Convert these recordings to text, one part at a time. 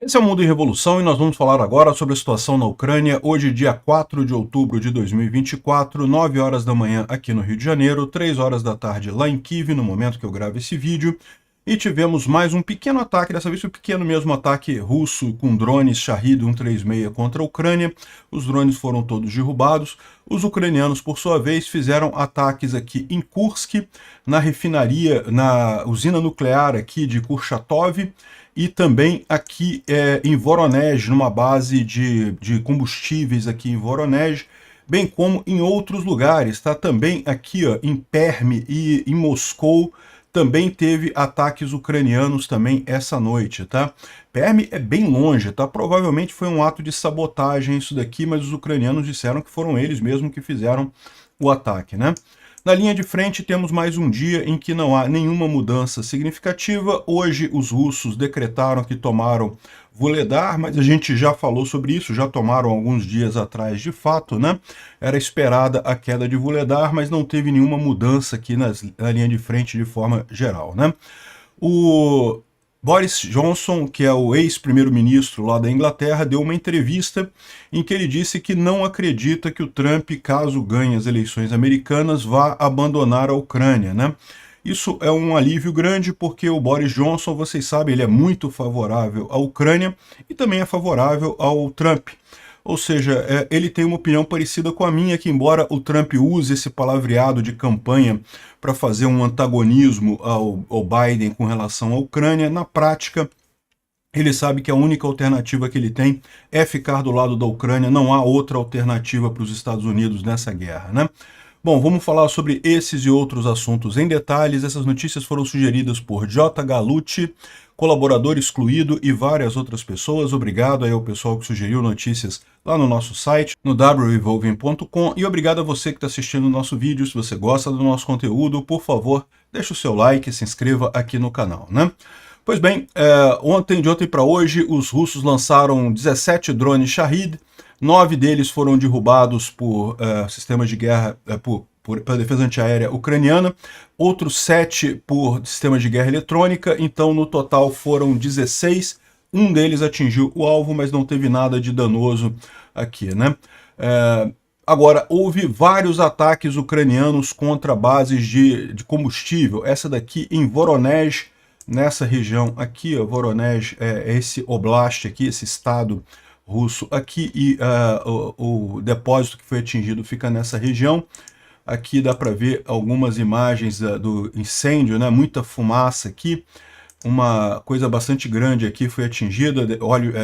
Esse é o Mundo em Revolução e nós vamos falar agora sobre a situação na Ucrânia, hoje dia 4 de outubro de 2024, 9 horas da manhã aqui no Rio de Janeiro, 3 horas da tarde lá em Kiev, no momento que eu gravo esse vídeo. E tivemos mais um pequeno ataque, dessa vez um pequeno mesmo ataque russo com drones Shahed 136 contra a Ucrânia. Os drones foram todos derrubados. Os ucranianos, por sua vez, fizeram ataques aqui em Kursk, na refinaria, na usina nuclear aqui de Kurchatov, e também aqui em Voronezh, numa base de combustíveis aqui em Voronezh, bem como em outros lugares, tá? Também aqui ó, em Perm e em Moscou, também teve ataques ucranianos também essa noite, tá? Perm é bem longe, tá? Provavelmente foi um ato de sabotagem isso daqui, mas os ucranianos disseram que foram eles mesmos que fizeram o ataque, né? Na linha de frente temos mais um dia em que não há nenhuma mudança significativa. Hoje os russos decretaram que tomaram Vuhledar, mas a gente já falou sobre isso, já tomaram alguns dias atrás de fato, né? Era esperada a queda de Vuhledar, mas não teve nenhuma mudança aqui na linha de frente de forma geral, né? O Boris Johnson, que é o ex-primeiro-ministro lá da Inglaterra, deu uma entrevista em que ele disse que não acredita que o Trump, caso ganhe as eleições americanas, vá abandonar a Ucrânia, né? Isso é um alívio grande porque o Boris Johnson, vocês sabem, ele é muito favorável à Ucrânia e também é favorável ao Trump. Ou seja, ele tem uma opinião parecida com a minha, que embora o Trump use esse palavreado de campanha para fazer um antagonismo ao Biden com relação à Ucrânia, na prática, ele sabe que a única alternativa que ele tem é ficar do lado da Ucrânia, não há outra alternativa para os Estados Unidos nessa guerra, né? Bom, vamos falar sobre esses e outros assuntos em detalhes. Essas notícias foram sugeridas por J. Galucci, colaborador excluído e várias outras pessoas. Obrigado aí ao pessoal que sugeriu notícias lá no nosso site, no wrevolving.com, e obrigado a você que está assistindo o nosso vídeo. Se você gosta do nosso conteúdo, por favor, deixe o seu like e se inscreva aqui no canal, né? Pois bem, de ontem para hoje, os russos lançaram 17 drones Shahed, 9 deles foram derrubados por sistemas de guerra, pela defesa antiaérea ucraniana, outros 7 por sistemas de guerra eletrônica, então no total foram 16, um deles atingiu o alvo, mas não teve nada de danoso aqui, né? Agora, houve vários ataques ucranianos contra bases de combustível, essa daqui em Voronezh, nessa região aqui, ó, Voronezh, esse oblast aqui, esse estado russo aqui, e o depósito que foi atingido fica nessa região. Aqui dá para ver algumas imagens do incêndio, né? Muita fumaça aqui, uma coisa bastante grande aqui foi atingida, óleo,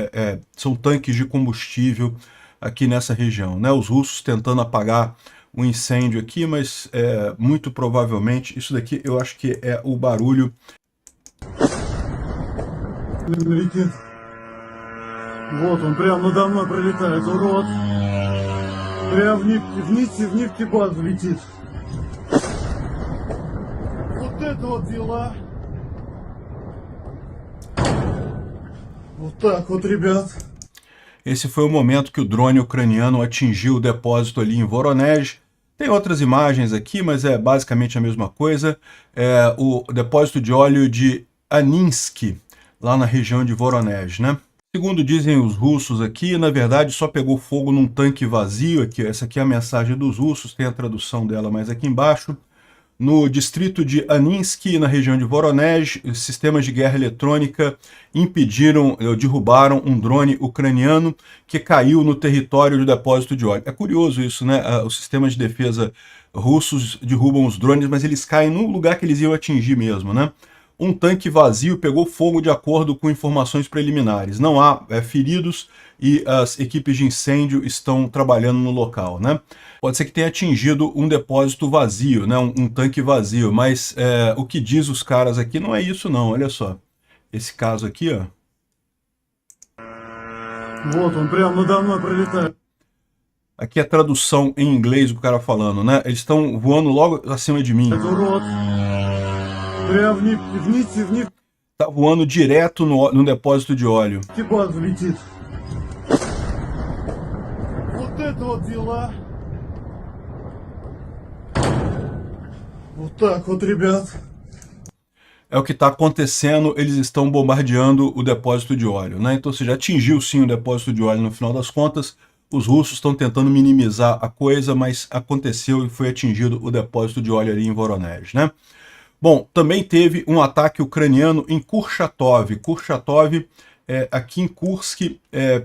são tanques de combustível aqui nessa região, né? Os russos tentando apagar o incêndio aqui, mas muito provavelmente, isso daqui eu acho que é o barulho. Летит. Вот он, прямо надо мной пролетает, урод. Прям в нефтебазу летит. Вот это вот дела. Вот так вот, ребят. Esse foi o momento que o drone ucraniano atingiu o depósito ali em Voronezh. Tem outras imagens aqui, mas é basicamente a mesma coisa. É o depósito de óleo de Aninsky, lá na região de Voronezh, né? Segundo dizem os russos aqui, na verdade só pegou fogo num tanque vazio aqui. Essa aqui é a mensagem dos russos, tem a tradução dela mais aqui embaixo. No distrito de Aninsky, na região de Voronezh, sistemas de guerra eletrônica derrubaram um drone ucraniano que caiu no território do depósito de óleo. É curioso isso, né? Os sistemas de defesa russos derrubam os drones, mas eles caem no lugar que eles iam atingir mesmo, né? Um tanque vazio pegou fogo de acordo com informações preliminares. Não há feridos e as equipes de incêndio estão trabalhando no local, né? Pode ser que tenha atingido um depósito vazio, né? Um tanque vazio, mas o que diz os caras aqui não é isso não, olha só. Esse caso aqui, ó. Вот он, прямо надо мной пролетает. Aqui é a tradução em inglês do cara falando, né? Eles estão voando logo acima de mim. Tá voando direto no depósito de óleo. é o que está acontecendo, eles estão bombardeando o depósito de óleo, né? Então, você já atingiu sim o depósito de óleo no final das contas, os russos estão tentando minimizar a coisa, mas aconteceu e foi atingido o depósito de óleo ali em Voronezh, né? Bom, também teve um ataque ucraniano em Kurchatov. Kurchatov, aqui em Kursk,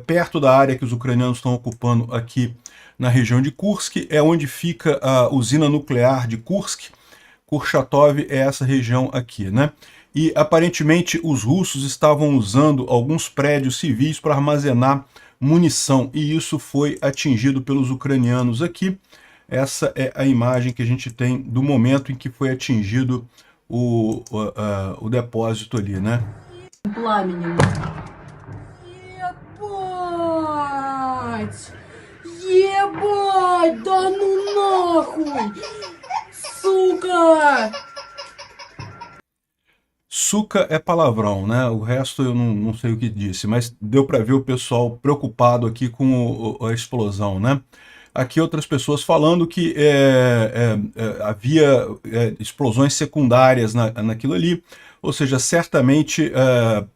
perto da área que os ucranianos estão ocupando aqui na região de Kursk, é onde fica a usina nuclear de Kursk. Kurchatov é essa região aqui, né? E aparentemente os russos estavam usando alguns prédios civis para armazenar munição, e isso foi atingido pelos ucranianos aqui. Essa é a imagem que a gente tem do momento em que foi atingido o depósito ali, né? Пламенем. Ебать! Ебать! Да ну нахуй! Сука! Suca é palavrão, né? O resto eu não sei o que disse, mas deu para ver o pessoal preocupado aqui com a explosão, né? Aqui outras pessoas falando que havia explosões secundárias naquilo ali, ou seja, certamente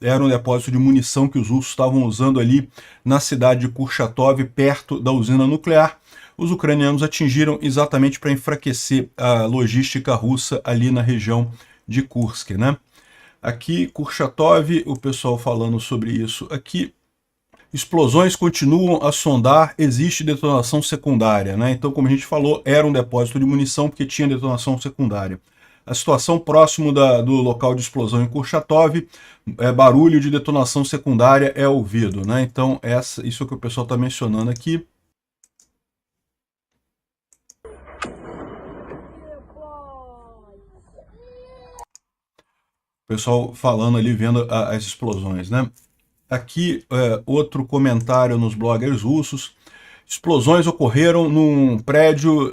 era um depósito de munição que os russos estavam usando ali na cidade de Kurchatov, perto da usina nuclear. Os ucranianos atingiram exatamente para enfraquecer a logística russa ali na região de Kursk, né? Aqui, Kurchatov, o pessoal falando sobre isso aqui. Explosões continuam a sondar, existe detonação secundária, né? Então, como a gente falou, era um depósito de munição porque tinha detonação secundária. A situação próximo do local de explosão em Kurchatov, barulho de detonação secundária é ouvido, né? Então, isso que o pessoal está mencionando aqui. O pessoal falando ali, vendo as explosões, né? Aqui, outro comentário nos bloggers russos. Explosões ocorreram num prédio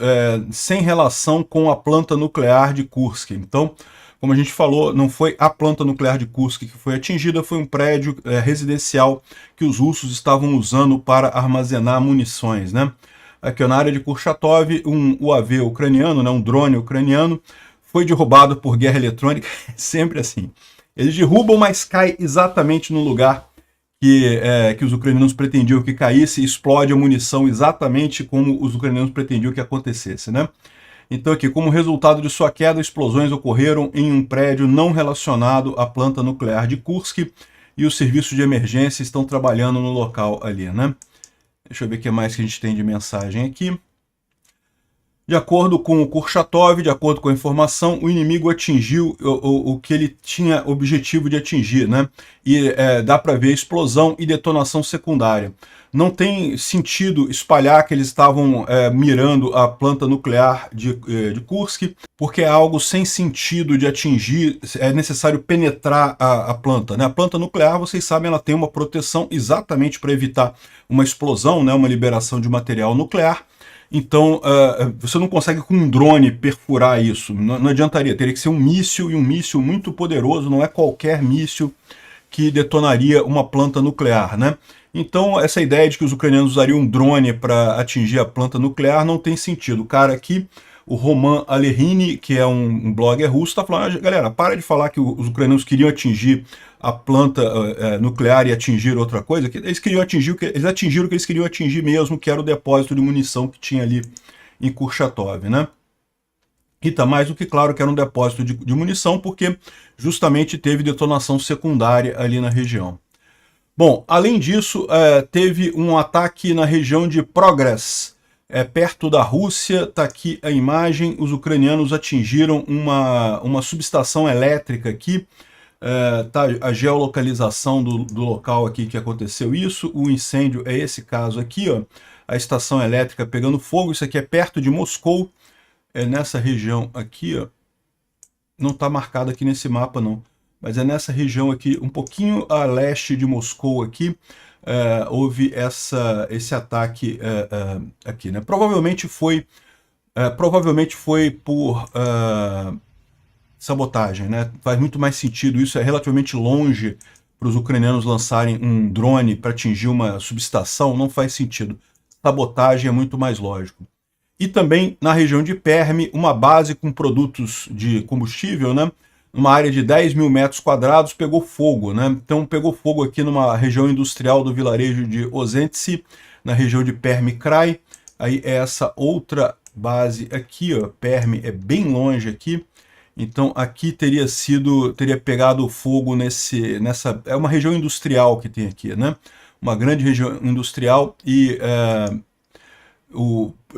sem relação com a planta nuclear de Kursk. Então, como a gente falou, não foi a planta nuclear de Kursk que foi atingida, foi um prédio residencial que os russos estavam usando para armazenar munições, né? Aqui na área de Kurchatov, um UAV ucraniano, né, um drone ucraniano, foi derrubado por guerra eletrônica, sempre assim. Eles derrubam, mas cai exatamente no lugar que os ucranianos pretendiam que caísse, explode a munição exatamente como os ucranianos pretendiam que acontecesse, né? Então aqui, como resultado de sua queda, explosões ocorreram em um prédio não relacionado à planta nuclear de Kursk e os serviços de emergência estão trabalhando no local ali, né? Deixa eu ver o que mais que a gente tem de mensagem aqui. De acordo com o Kurchatov, de acordo com a informação, o inimigo atingiu o que ele tinha objetivo de atingir, né? E dá para ver explosão e detonação secundária. Não tem sentido espalhar que eles estavam mirando a planta nuclear de Kursk, porque é algo sem sentido de atingir, é necessário penetrar a planta, né? A planta nuclear, vocês sabem, ela tem uma proteção exatamente para evitar uma explosão, né? Uma liberação de material nuclear. Então, você não consegue com um drone perfurar isso, não adiantaria, teria que ser um míssil, e um míssil muito poderoso, não é qualquer míssil que detonaria uma planta nuclear, né? Então, essa ideia de que os ucranianos usariam um drone para atingir a planta nuclear não tem sentido. O cara aqui, o Roman Alekhine, que é um blogger russo, está falando, galera, para de falar que os ucranianos queriam atingir a planta nuclear e atingir outra coisa, que eles queriam atingir eles atingiram o que eles queriam atingir mesmo, que era o depósito de munição que tinha ali em Kurchatov, né? E tá mais do que claro que era um depósito de munição, porque justamente teve detonação secundária ali na região. Bom, além disso, teve um ataque na região de Progress, perto da Rússia. Tá aqui a imagem, os ucranianos atingiram uma subestação elétrica aqui. Tá a geolocalização do local aqui que aconteceu isso. O incêndio é esse caso aqui, ó, a estação elétrica pegando fogo. Isso aqui é perto de Moscou, nessa região aqui, ó. Não está marcado aqui nesse mapa não, mas é nessa região aqui, um pouquinho a leste de Moscou aqui, houve esse ataque aqui, né? Provavelmente foi por sabotagem, né? Faz muito mais sentido, isso é relativamente longe para os ucranianos lançarem um drone para atingir uma subestação, não faz sentido. Sabotagem é muito mais lógico. E também na região de Perm, uma base com produtos de combustível, né? numa área de 10 mil metros quadrados, pegou fogo, né? Então pegou fogo aqui numa região industrial do vilarejo de Ozentse, na região de Permi Krai. Aí é essa outra base aqui, ó, Permi é bem longe aqui. Então aqui teria pegado fogo nessa, é uma região industrial que tem aqui, né? Uma grande região industrial e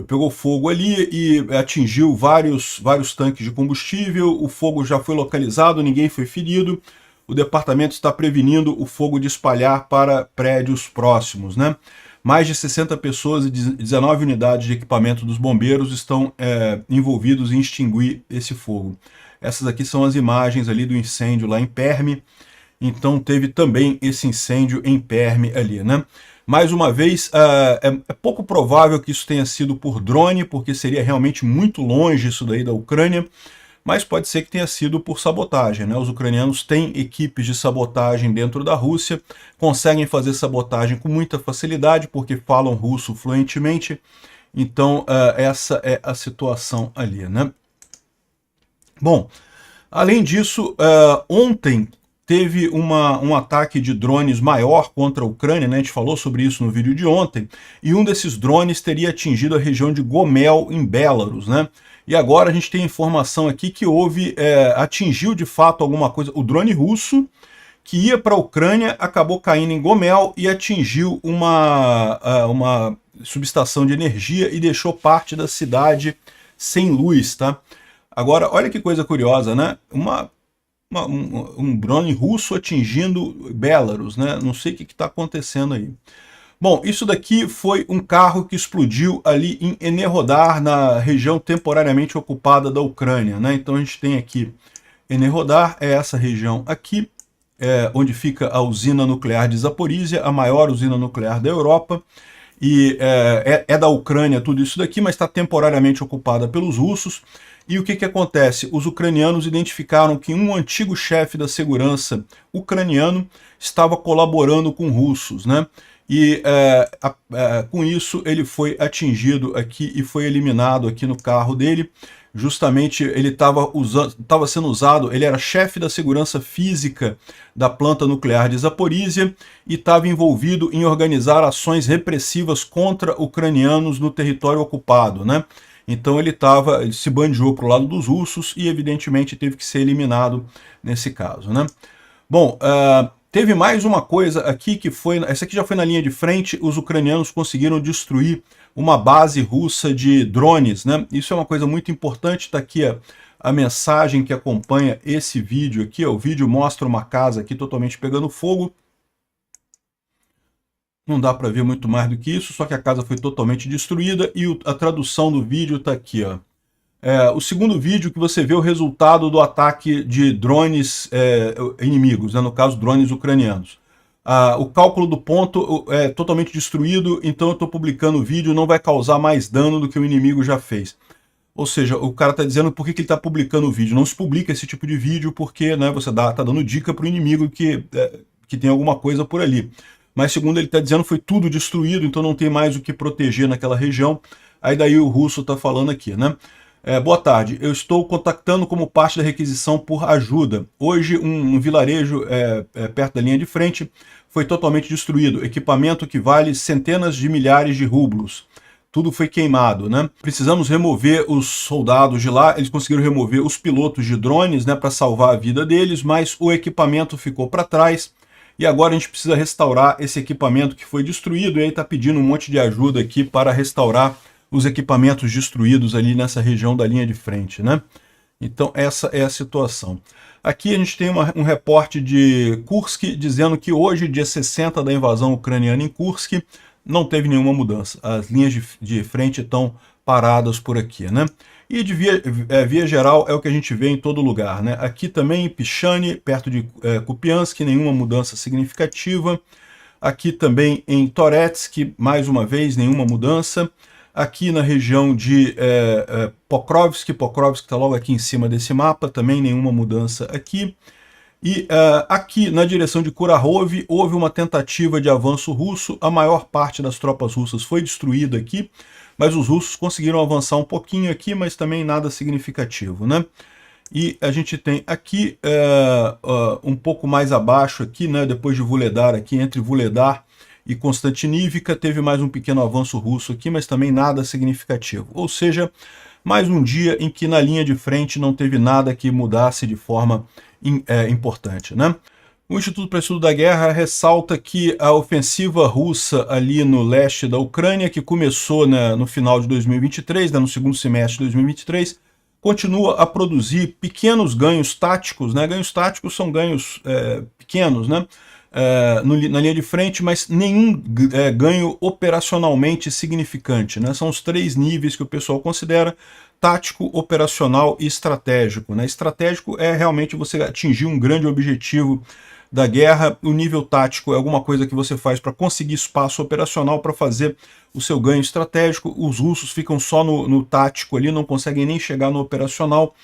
pegou fogo ali e atingiu vários tanques de combustível. O fogo já foi localizado, ninguém foi ferido. O departamento está prevenindo o fogo de espalhar para prédios próximos, né? Mais de 60 pessoas e 19 unidades de equipamento dos bombeiros estão envolvidos em extinguir esse fogo. Essas aqui são as imagens ali do incêndio lá em Permi. Então teve também esse incêndio em Permi ali, né? Mais uma vez, é pouco provável que isso tenha sido por drone, porque seria realmente muito longe isso daí da Ucrânia, mas pode ser que tenha sido por sabotagem, né? Os ucranianos têm equipes de sabotagem dentro da Rússia, conseguem fazer sabotagem com muita facilidade, porque falam russo fluentemente. Então, essa é a situação ali, né? Bom, além disso, ontem teve um ataque de drones maior contra a Ucrânia, né? A gente falou sobre isso no vídeo de ontem, e um desses drones teria atingido a região de Gomel, em Belarus, né? E agora a gente tem informação aqui que atingiu de fato alguma coisa, o drone russo que ia para a Ucrânia acabou caindo em Gomel e atingiu uma subestação de energia e deixou parte da cidade sem luz, tá? Agora, olha que coisa curiosa, né? Um drone russo atingindo Belarus, né? Não sei o que está acontecendo aí. Bom, isso daqui foi um carro que explodiu ali em Enerhodar, na região temporariamente ocupada da Ucrânia, né? Então a gente tem aqui Enerhodar, é essa região aqui, onde fica a usina nuclear de Zaporizhia, a maior usina nuclear da Europa. E é da Ucrânia tudo isso daqui, mas está temporariamente ocupada pelos russos. E o que acontece? Os ucranianos identificaram que um antigo chefe da segurança ucraniano estava colaborando com russos, né? E com isso ele foi atingido aqui e foi eliminado aqui no carro dele. Justamente ele estava sendo usado, ele era chefe da segurança física da planta nuclear de Zaporizhia e estava envolvido em organizar ações repressivas contra ucranianos no território ocupado, né? Então ele se bandiou para o lado dos russos e evidentemente teve que ser eliminado nesse caso, né? Bom, teve mais uma coisa aqui que essa aqui já foi na linha de frente. Os ucranianos conseguiram destruir uma base russa de drones, né? Isso é uma coisa muito importante. Está aqui a mensagem que acompanha esse vídeo aqui. O vídeo mostra uma casa aqui totalmente pegando fogo. Não dá para ver muito mais do que isso, só que a casa foi totalmente destruída e a tradução do vídeo está aqui, ó. O segundo vídeo que você vê o resultado do ataque de drones inimigos, né, no caso drones ucranianos. O cálculo do ponto é totalmente destruído, então eu estou publicando o vídeo, não vai causar mais dano do que o inimigo já fez. Ou seja, o cara está dizendo por que ele está publicando o vídeo. Não se publica esse tipo de vídeo porque, né, você está dando dica para o inimigo que tem alguma coisa por ali. Mas segundo ele está dizendo, foi tudo destruído, então não tem mais o que proteger naquela região. Aí daí o russo está falando aqui, né? Boa tarde, eu estou contactando como parte da requisição por ajuda. Hoje um vilarejo perto da linha de frente foi totalmente destruído. Equipamento que vale centenas de milhares de rublos. Tudo foi queimado, né? Precisamos remover os soldados de lá, eles conseguiram remover os pilotos de drones, né, para salvar a vida deles, mas o equipamento ficou para trás. E agora a gente precisa restaurar esse equipamento que foi destruído, e aí está pedindo um monte de ajuda aqui para restaurar os equipamentos destruídos ali nessa região da linha de frente, né? Então essa é a situação. Aqui a gente tem um reporte de Kursk dizendo que hoje, dia 60 da invasão ucraniana em Kursk, não teve nenhuma mudança. As linhas de frente estão paradas por aqui, né? E de via geral é o que a gente vê em todo lugar, né? Aqui também em Pichane, perto de Kupiansk, nenhuma mudança significativa. Aqui também em Toretsk, mais uma vez, nenhuma mudança. Aqui na região de Pokrovsk está logo aqui em cima desse mapa, também nenhuma mudança aqui. E aqui na direção de Kurahov houve uma tentativa de avanço russo, a maior parte das tropas russas foi destruída aqui, mas os russos conseguiram avançar um pouquinho aqui, mas também nada significativo, né? E a gente tem aqui, um pouco mais abaixo aqui, né, depois de Vuhledar, aqui entre Vuhledar e Konstantinivka, teve mais um pequeno avanço russo aqui, mas também nada significativo. Ou seja, mais um dia em que na linha de frente não teve nada que mudasse de forma importante, né? O Instituto para Estudo da Guerra ressalta que a ofensiva russa ali no leste da Ucrânia, que começou, né, no final de 2023, né, no segundo semestre de 2023, continua a produzir pequenos ganhos táticos, né? Ganhos táticos são ganhos pequenos, né? Na linha de frente, mas nenhum ganho operacionalmente significante, né? São os 3 níveis que o pessoal considera: tático, operacional e estratégico, né? Estratégico é realmente você atingir um grande objetivo da guerra. O nível tático é alguma coisa que você faz para conseguir espaço operacional para fazer o seu ganho estratégico. Os russos ficam só no tático ali, não conseguem nem chegar no operacional,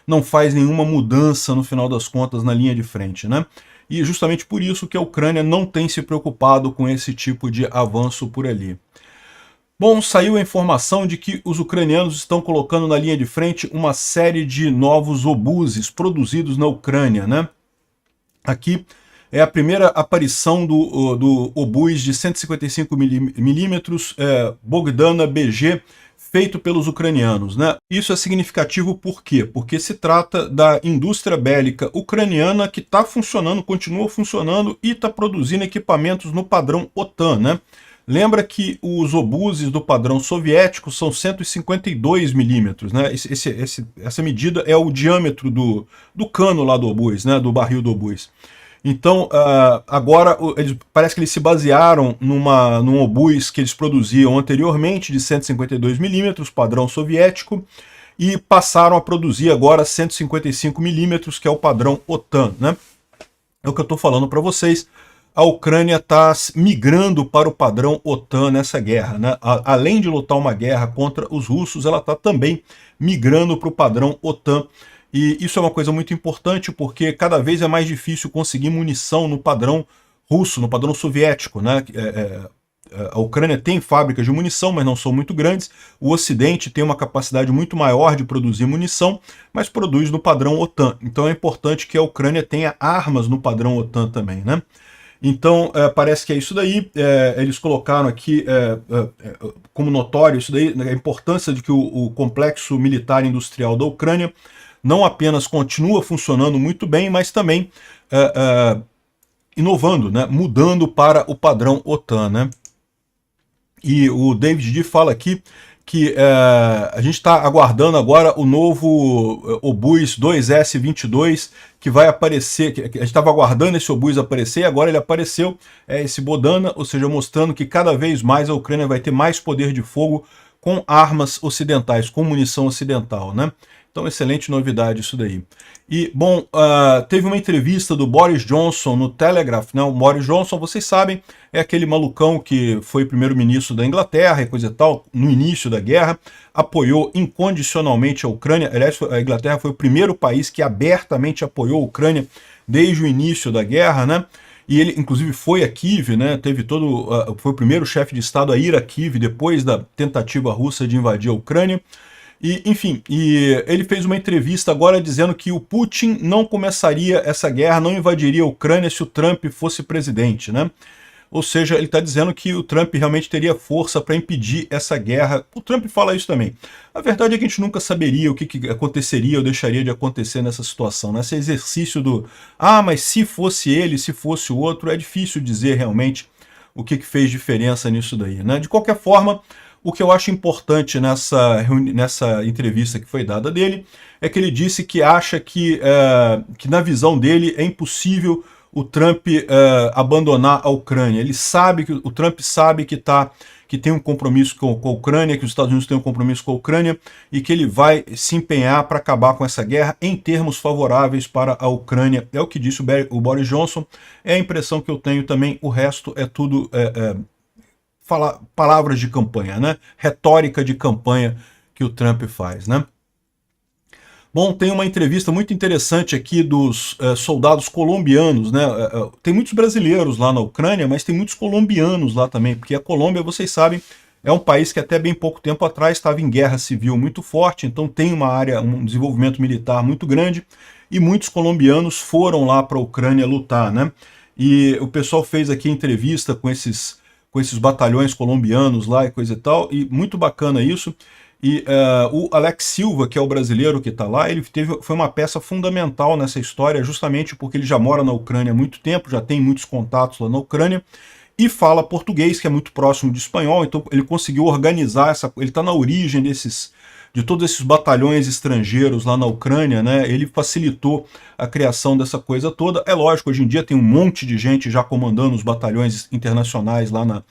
não faz nenhuma mudança no final das contas na linha de frente, né? E justamente por isso que a Ucrânia não tem se preocupado com esse tipo de avanço por ali. Bom, saiu a informação de que os ucranianos estão colocando na linha de frente uma série de novos obuses produzidos na Ucrânia, né? Aqui é a primeira aparição do obus de 155 milímetros Bogdana BG, feito pelos ucranianos, né? Isso é significativo por quê? Porque se trata da indústria bélica ucraniana que está funcionando, continua funcionando e está produzindo equipamentos no padrão OTAN, né? Lembra que os obuses do padrão soviético são 152 milímetros, né? Essa medida é o diâmetro do cano lá do obus, né? Do barril do obus. Então, agora parece que eles se basearam num obus que eles produziam anteriormente de 152 milímetros, padrão soviético, e passaram a produzir agora 155 milímetros, que é o padrão OTAN, né? É o que eu estou falando para vocês. A Ucrânia está migrando para o padrão OTAN nessa guerra, né? Além de lutar uma guerra contra os russos, ela está também migrando para o padrão OTAN. E isso é uma coisa muito importante porque cada vez é mais difícil conseguir munição no padrão russo, no padrão soviético, né? A Ucrânia tem fábricas de munição, mas não são muito grandes. O Ocidente tem uma capacidade muito maior de produzir munição, mas produz no padrão OTAN. Então é importante que a Ucrânia tenha armas no padrão OTAN também, né? Então, parece que é isso daí. Eles colocaram aqui como notório isso daí, a importância de que o complexo militar industrial da Ucrânia não apenas continua funcionando muito bem, mas também inovando, né? Mudando para o padrão OTAN, né? E o David D fala aqui que a gente está aguardando agora o novo obus 2S-22, que vai aparecer, que a gente estava aguardando esse obus aparecer, e agora ele apareceu, esse Bodana, ou seja, mostrando que cada vez mais a Ucrânia vai ter mais poder de fogo com armas ocidentais, com munição ocidental, né? Então, excelente novidade isso daí. E, bom, teve uma entrevista do Boris Johnson no Telegraph, né? O Boris Johnson, vocês sabem, é aquele malucão que foi primeiro-ministro da Inglaterra e coisa e tal, no início da guerra, apoiou incondicionalmente a Ucrânia. Aliás, a Inglaterra foi o primeiro país que abertamente apoiou a Ucrânia desde o início da guerra, né? E ele, inclusive, foi a Kiev, né? Foi o primeiro chefe de Estado a ir a Kiev depois da tentativa russa de invadir a Ucrânia. E, enfim, ele fez uma entrevista agora dizendo que o Putin não começaria essa guerra, não invadiria a Ucrânia se o Trump fosse presidente, né? Ou seja, ele está dizendo que o Trump realmente teria força para impedir essa guerra. O Trump fala isso também. A verdade é que a gente nunca saberia o que aconteceria ou deixaria de acontecer nessa situação, né? Esse exercício do, mas se fosse ele, se fosse o outro, é difícil dizer realmente o que fez diferença nisso daí, né? De qualquer forma, o que eu acho importante nessa entrevista que foi dada dele é que ele disse que acha que na visão dele é impossível o Trump abandonar a Ucrânia. O Trump sabe que tem um compromisso com a Ucrânia, que os Estados Unidos têm um compromisso com a Ucrânia e que ele vai se empenhar para acabar com essa guerra em termos favoráveis para a Ucrânia. É o que disse o Boris Johnson. É a impressão que eu tenho também. O resto é tudo palavras de campanha, né? Retórica de campanha que o Trump faz, né? Bom, tem uma entrevista muito interessante aqui dos soldados colombianos, né? Tem muitos brasileiros lá na Ucrânia, mas tem muitos colombianos lá também, porque a Colômbia, vocês sabem, é um país que até bem pouco tempo atrás estava em guerra civil muito forte, então tem uma área, um desenvolvimento militar muito grande, e muitos colombianos foram lá para a Ucrânia lutar, né? E o pessoal fez aqui entrevista com esses batalhões colombianos lá e coisa e tal, e muito bacana isso. E o Alex Silva, que é o brasileiro que está lá, foi uma peça fundamental nessa história, justamente porque ele já mora na Ucrânia há muito tempo, já tem muitos contatos lá na Ucrânia, e fala português, que é muito próximo de espanhol, então ele conseguiu organizar ele está na origem de todos esses batalhões estrangeiros lá na Ucrânia, né? Ele facilitou a criação dessa coisa toda. É lógico, hoje em dia tem um monte de gente já comandando os batalhões internacionais lá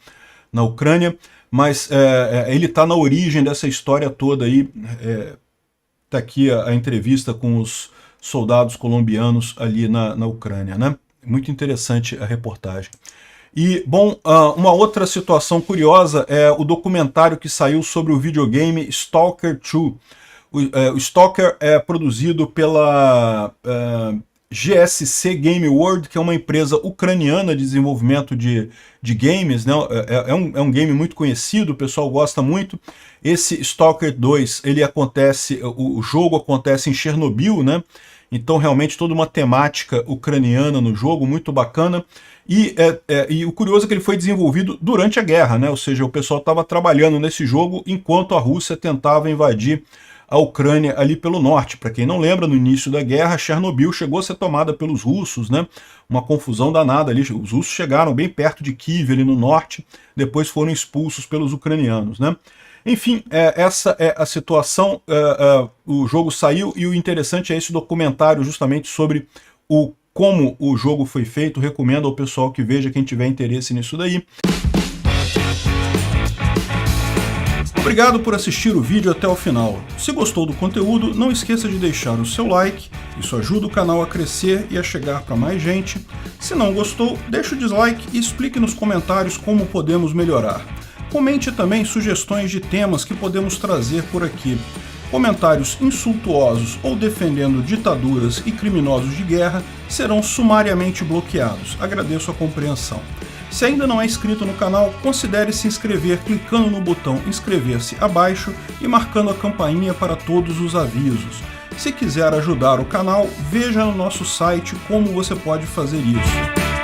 na Ucrânia, mas ele está na origem dessa história toda aí. Está aqui a entrevista com os soldados colombianos ali na Ucrânia, né? Muito interessante a reportagem. E, bom, uma outra situação curiosa é o documentário que saiu sobre o videogame Stalker 2. O Stalker é produzido pela GSC Game World, que é uma empresa ucraniana de desenvolvimento de games, né? É um game muito conhecido, o pessoal gosta muito. Esse Stalker 2, o jogo acontece em Chernobyl, né? Então realmente toda uma temática ucraniana no jogo, muito bacana. E o curioso é que ele foi desenvolvido durante a guerra, né? Ou seja, o pessoal estava trabalhando nesse jogo enquanto a Rússia tentava invadir a Ucrânia ali pelo norte. Para quem não lembra, no início da guerra, Chernobyl chegou a ser tomada pelos russos, né? Uma confusão danada ali. Os russos chegaram bem perto de Kiev, ali no norte, depois foram expulsos pelos ucranianos, né? Enfim, essa é a situação. O jogo saiu e o interessante é esse documentário justamente sobre como o jogo foi feito. Recomendo ao pessoal que veja, quem tiver interesse nisso daí. Obrigado por assistir o vídeo até o final. Se gostou do conteúdo, não esqueça de deixar o seu like, isso ajuda o canal a crescer e a chegar para mais gente. Se não gostou, deixe o dislike e explique nos comentários como podemos melhorar. Comente também sugestões de temas que podemos trazer por aqui. Comentários insultuosos ou defendendo ditaduras e criminosos de guerra serão sumariamente bloqueados. Agradeço a compreensão. Se ainda não é inscrito no canal, considere se inscrever clicando no botão inscrever-se abaixo e marcando a campainha para todos os avisos. Se quiser ajudar o canal, veja no nosso site como você pode fazer isso.